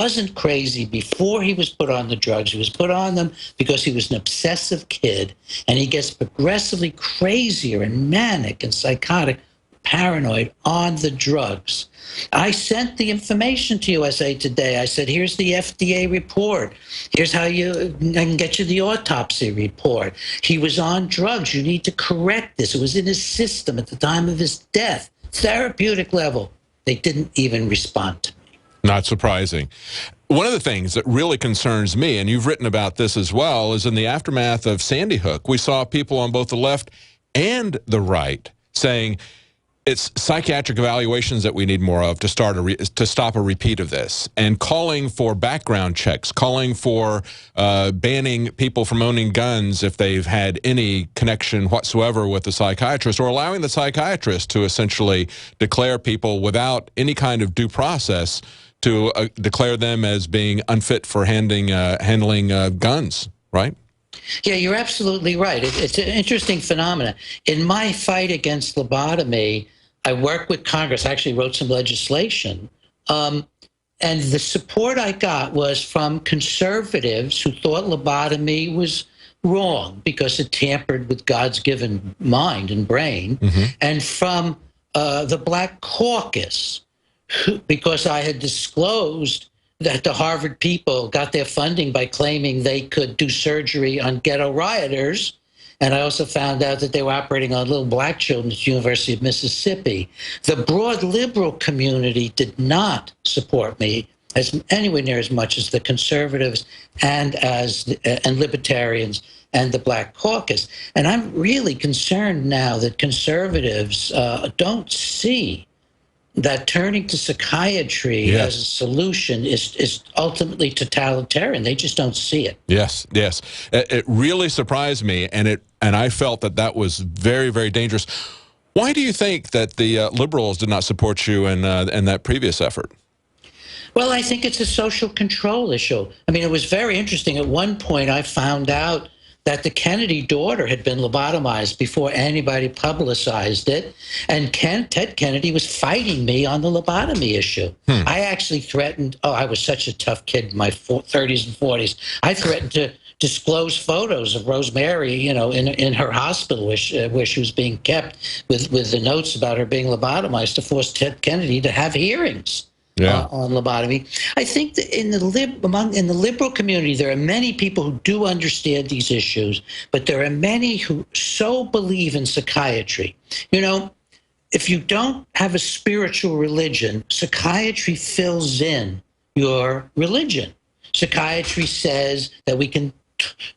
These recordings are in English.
wasn't crazy before he was put on the drugs. He was put on them because he was an obsessive kid, and he gets progressively crazier and manic and psychotic, paranoid on the drugs. I sent the information to USA Today. I said, here's the FDA report. Here's how I can get you the autopsy report. He was on drugs. You need to correct this. It was in his system at the time of his death. Therapeutic level. They didn't even respond to me. Not surprising. One of the things that really concerns me, and you've written about this as well, is in the aftermath of Sandy Hook, we saw people on both the left and the right saying, it's psychiatric evaluations that we need more of to stop a repeat of this, and calling for background checks, calling for banning people from owning guns if they've had any connection whatsoever with the psychiatrist, or allowing the psychiatrist to essentially declare people without any kind of due process to declare them as being unfit for handling guns, right? Yeah, you're absolutely right. It's an interesting phenomenon. In my fight against lobotomy, I worked with Congress. I actually wrote some legislation. And the support I got was from conservatives who thought lobotomy was wrong because it tampered with God's given mind and brain, and from the Black Caucus, because I had disclosed that the Harvard people got their funding by claiming they could do surgery on ghetto rioters. And I also found out that they were operating on little black children at the University of Mississippi. The broad liberal community did not support me as anywhere near as much as the conservatives and libertarians and the Black Caucus. And I'm really concerned now that conservatives don't see that turning to psychiatry as a solution is ultimately totalitarian. They just don't see it. Yes, yes. It really surprised me, and I felt that was very, very dangerous. Why do you think that the liberals did not support you in that previous effort? Well, I think it's a social control issue. I mean, it was very interesting. At one point, I found out that the Kennedy daughter had been lobotomized before anybody publicized it. And Ted Kennedy was fighting me on the lobotomy issue. I actually threatened, I was such a tough kid in my 30s and 40s. I threatened to disclose photos of Rosemary, in her hospital where she was being kept with the notes about her being lobotomized to force Ted Kennedy to have hearings. On lobotomy. I think that in the liberal community, there are many people who do understand these issues, but there are many who so believe in psychiatry. If you don't have a spiritual religion, psychiatry fills in your religion. Psychiatry says that we can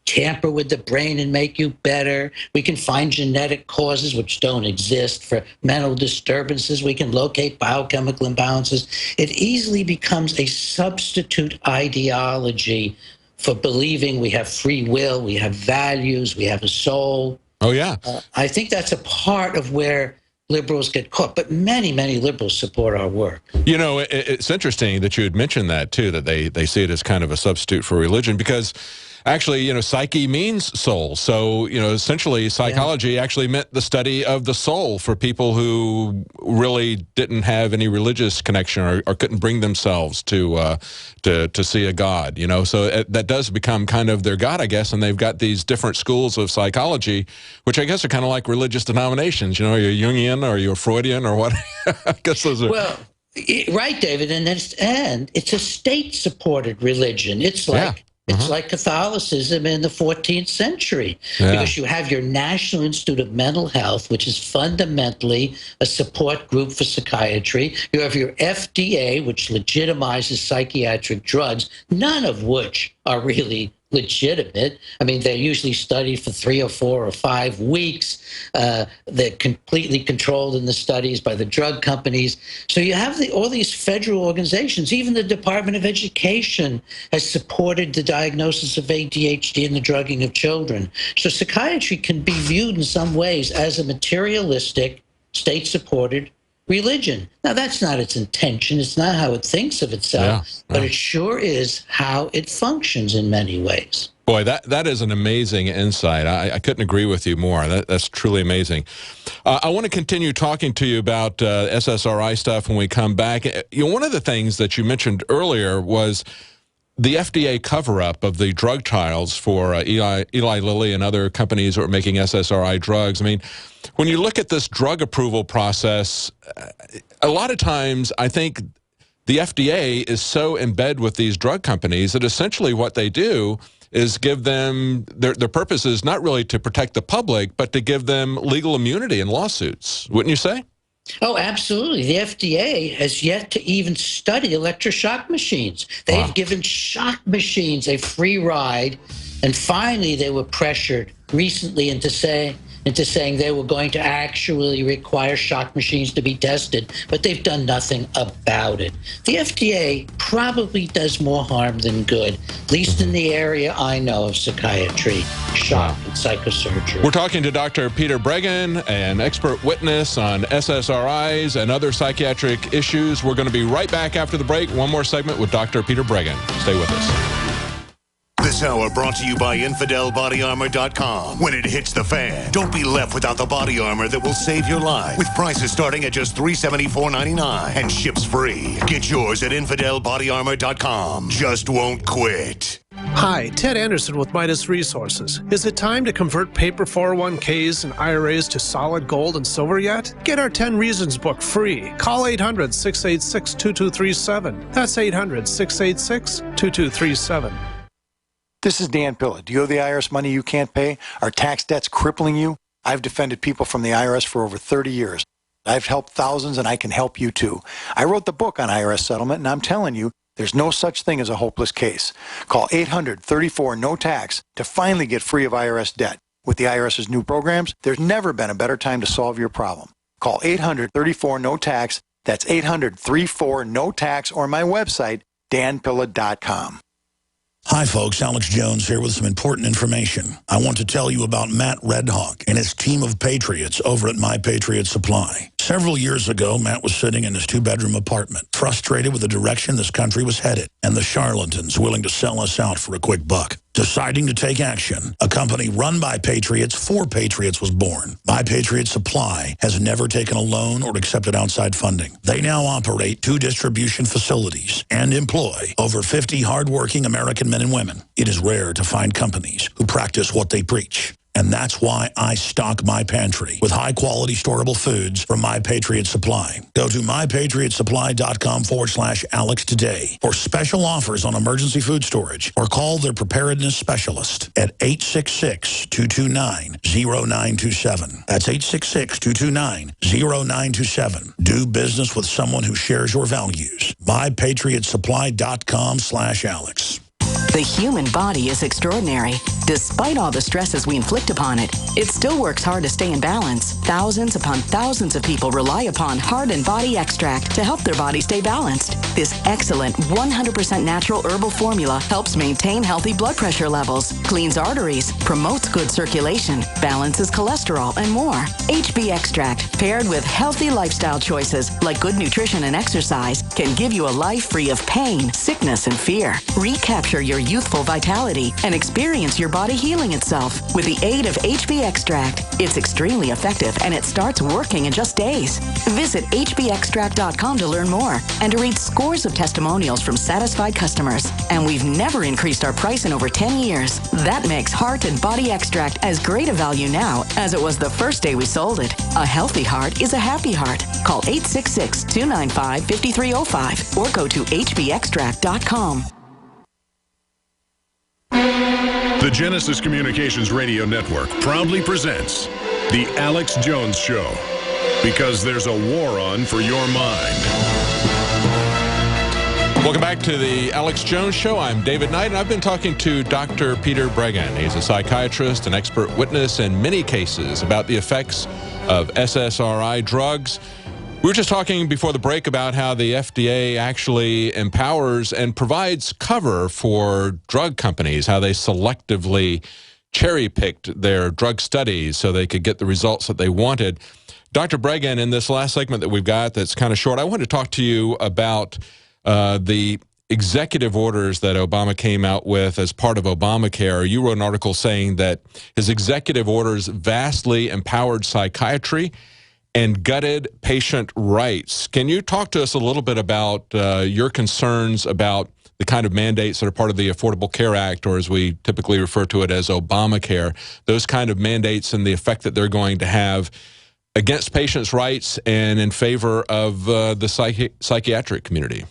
tamper with the brain and make you better. We can find genetic causes which don't exist for mental disturbances. We can locate biochemical imbalances. It easily becomes a substitute ideology for believing we have free will, we have values, we have a soul. Oh, yeah. I think that's a part of where liberals get caught, but many, many liberals support our work. It's interesting that you had mentioned that, too, that they see it as kind of a substitute for religion, because actually, psyche means soul. So, essentially psychology actually meant the study of the soul for people who really didn't have any religious connection or couldn't bring themselves to see a God, So that does become kind of their God, I guess, and they've got these different schools of psychology, which I guess are kind of like religious denominations. You're Jungian or you're Freudian or what? I guess those are... Well, right, David, and it's a state-supported religion. It's like... It's like Catholicism in the 14th century, because you have your National Institute of Mental Health, which is fundamentally a support group for psychiatry. You have your FDA, which legitimizes psychiatric drugs, none of which are really legitimate. I mean, they're usually studied for 3 or 4 or 5 weeks. They're completely controlled in the studies by the drug companies. So you have all these federal organizations. Even the Department of Education has supported the diagnosis of ADHD and the drugging of children. So psychiatry can be viewed in some ways as a materialistic, state-supported religion. Now, that's not its intention. It's not how it thinks of itself, but it sure is how it functions in many ways. Boy, that is an amazing insight. I couldn't agree with you more. That's truly amazing. I want to continue talking to you about SSRI stuff when we come back. One of the things that you mentioned earlier was the FDA cover-up of the drug trials for Eli Lilly and other companies that were making SSRI drugs. I mean, when you look at this drug approval process, a lot of times I think the FDA is so in bed with these drug companies that essentially what they do is give them, their purpose is not really to protect the public, but to give them legal immunity in lawsuits, wouldn't you say? Oh, absolutely. The FDA has yet to even study electroshock machines. They've given shock machines a free ride, and finally they were pressured recently into saying they were going to actually require shock machines to be tested, but they've done nothing about it. The FDA probably does more harm than good, at least in the area I know of psychiatry, shock, and psychosurgery. We're talking to Dr. Peter Breggin, an expert witness on SSRIs and other psychiatric issues. We're going to be right back after the break. One more segment with Dr. Peter Breggin. Stay with us. This hour brought to you by InfidelBodyArmor.com. When it hits the fan, don't be left without the body armor that will save your life. With prices starting at just $374.99 and ships free. Get yours at InfidelBodyArmor.com. Just won't quit. Hi, Ted Anderson with Midas Resources. Is it time to convert paper 401ks and IRAs to solid gold and silver yet? Get our 10 Reasons book free. Call 800-686-2237. That's 800-686-2237. This is Dan Pilla. Do you owe the IRS money you can't pay? Are tax debts crippling you? I've defended people from the IRS for over 30 years. I've helped thousands, and I can help you too. I wrote the book on IRS settlement, and I'm telling you, there's no such thing as a hopeless case. Call 800-34-NO-TAX to finally get free of IRS debt. With the IRS's new programs, there's never been a better time to solve your problem. Call 800-34-NO-TAX. That's 800-34-NO-TAX, or my website, danpilla.com. Hi folks, Alex Jones here with some important information. I want to tell you about Matt Redhawk and his team of patriots over at My Patriot Supply. Several years ago, Matt was sitting in his 2-bedroom apartment, frustrated with the direction this country was headed and the charlatans willing to sell us out for a quick buck. Deciding to take action, a company run by patriots for patriots was born. My Patriot Supply has never taken a loan or accepted outside funding. They now operate 2 distribution facilities and employ over 50 hardworking American men and women. It is rare to find companies who practice what they preach. And that's why I stock my pantry with high-quality storable foods from My Patriot Supply. Go to mypatriotsupply.com/Alex today for special offers on emergency food storage, or call their preparedness specialist at 866-229-0927. That's 866-229-0927. Do business with someone who shares your values. mypatriotsupply.com/Alex. The human body is extraordinary. Despite all the stresses we inflict upon it, it still works hard to stay in balance. Thousands upon thousands of people rely upon Heart and Body Extract to help their body stay balanced. This excellent 100% natural herbal formula helps maintain healthy blood pressure levels, cleans arteries, promotes good circulation, balances cholesterol, and more. HB Extract, paired with healthy lifestyle choices like good nutrition and exercise, can give you a life free of pain, sickness, and fear. Recapture your youthful vitality and experience your body healing itself with the aid of HB Extract. It's extremely effective, and it starts working in just days. Visit hbextract.com to learn more and to read scores of testimonials from satisfied customers. And we've never increased our price in over 10 years. That makes Heart and Body Extract as great a value now as it was the first day we sold it. A healthy heart is a happy heart. Call 866-295-5305 or go to hbextract.com. The Genesis Communications Radio Network proudly presents The Alex Jones Show, because there's a war on for your mind. Welcome back to the Alex Jones Show. I'm David Knight, and I've been talking to Dr. Peter Breggin. He's a psychiatrist, an expert witness in many cases about the effects of SSRI drugs. We were just talking before the break about how the FDA actually empowers and provides cover for drug companies, how they selectively cherry-picked their drug studies so they could get the results that they wanted. Dr. Breggin, in this last segment that we've got that's kind of short, I want to talk to you about the executive orders that Obama came out with as part of Obamacare. You wrote an article saying that his executive orders vastly empowered psychiatry and gutted patient rights. Can you talk to us a little bit about your concerns about the kind of mandates that are part of the Affordable Care Act, or as we typically refer to it as Obamacare, those kind of mandates and the effect that they're going to have against patients' rights and in favor of the psychiatric community?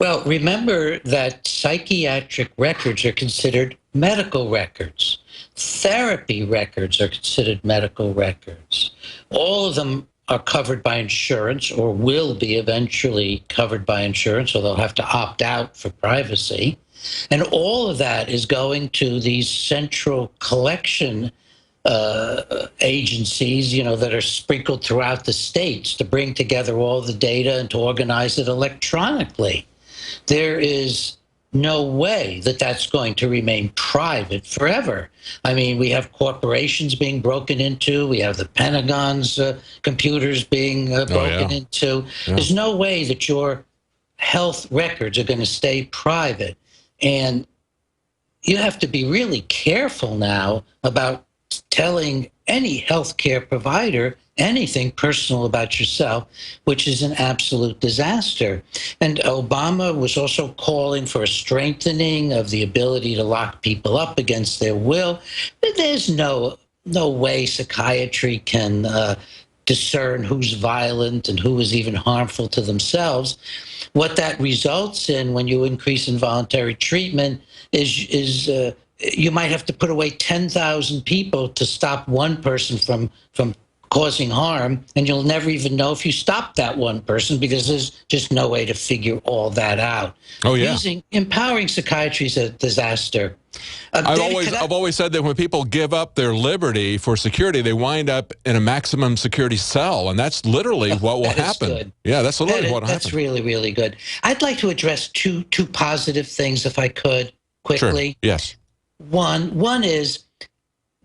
Well, remember that psychiatric records are considered medical records. Therapy records are considered medical records. All of them are covered by insurance, or will be eventually covered by insurance, or they'll have to opt out for privacy. And all of that is going to these central collection agencies, that are sprinkled throughout the states to bring together all the data and to organize it electronically. There is no way that that's going to remain private forever. I mean, we have corporations being broken into. We have the Pentagon's computers being broken into. Yeah. There's no way that your health records are going to stay private. And you have to be really careful now about telling any healthcare provider anything personal about yourself, which is an absolute disaster. And Obama was also calling for a strengthening of the ability to lock people up against their will. But there's no way psychiatry can discern who's violent and who is even harmful to themselves. What that results in when you increase involuntary treatment is you might have to put away 10,000 people to stop one person from causing harm, and you'll never even know if you stopped that one person because there's just no way to figure all that out. Oh, yeah. Empowering psychiatry is a disaster. I've always said that when people give up their liberty for security, they wind up in a maximum security cell, and that's literally what will happen. Good. Yeah, that's literally what will happen. That's really, really good. I'd like to address two positive things, if I could, quickly. Sure. Yes. One is,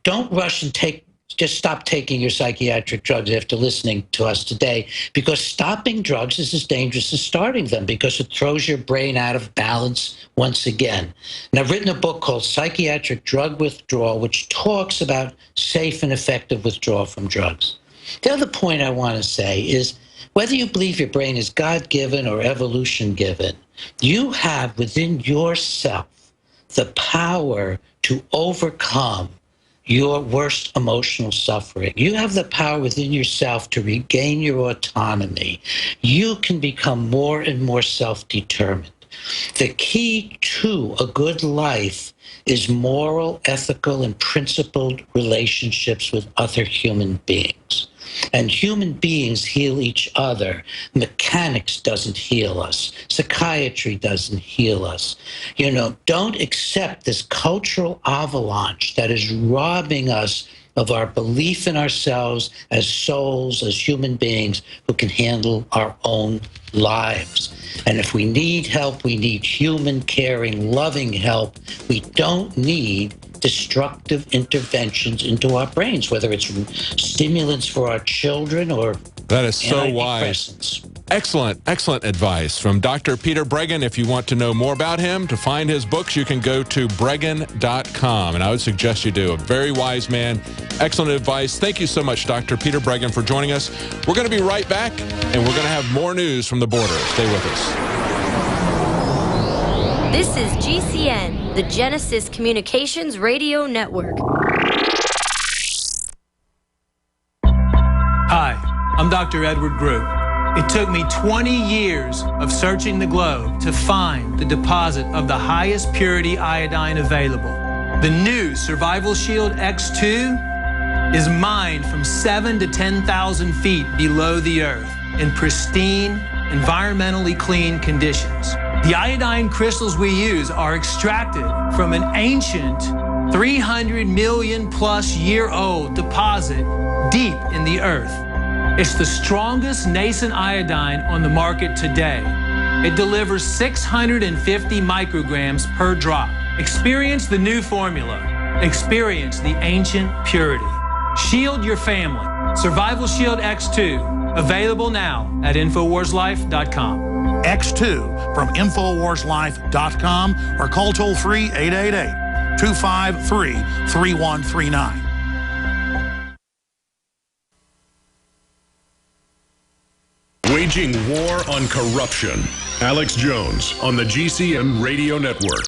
don't rush and just stop taking your psychiatric drugs after listening to us today, because stopping drugs is as dangerous as starting them, because it throws your brain out of balance once again. And I've written a book called Psychiatric Drug Withdrawal, which talks about safe and effective withdrawal from drugs. The other point I want to say is, whether you believe your brain is God-given or evolution-given, you have within yourself the power to overcome your worst emotional suffering. You have the power within yourself to regain your autonomy. You can become more and more self-determined. The key to a good life is moral, ethical, and principled relationships with other human beings. And human beings heal each other. Mechanics doesn't heal us. Psychiatry doesn't heal us. Don't accept this cultural avalanche that is robbing us of our belief in ourselves as souls, as human beings who can handle our own lives. And if we need help, we need human, caring, loving help. We don't need destructive interventions into our brains, whether it's stimulants for our children or that is so wise. Excellent advice from Dr. Peter Breggin. If you want to know more about him, to find his books, you can go to Breggin.com, and I would suggest you do. A very wise man. Excellent advice. Thank you so much, Dr. Peter Breggin, for joining us. We're going to be right back, and we're going to have more news from the border. Stay with us. This is GCN, the Genesis Communications Radio Network. Hi, I'm Dr. Edward Group. It took me 20 years of searching the globe to find the deposit of the highest purity iodine available. The new Survival Shield X2 is mined from 7,000 to 10,000 feet below the earth in pristine, environmentally clean conditions. The iodine crystals we use are extracted from an ancient 300 million plus year old deposit deep in the earth. It's the strongest nascent iodine on the market today. It delivers 650 micrograms per drop. Experience the new formula. Experience the ancient purity. Shield your family. Survival Shield X2, available now at InfoWarsLife.com. X2 from InfoWarsLife.com or call toll-free 888-253-3139. Waging war on corruption. Alex Jones on the GCN Radio Network.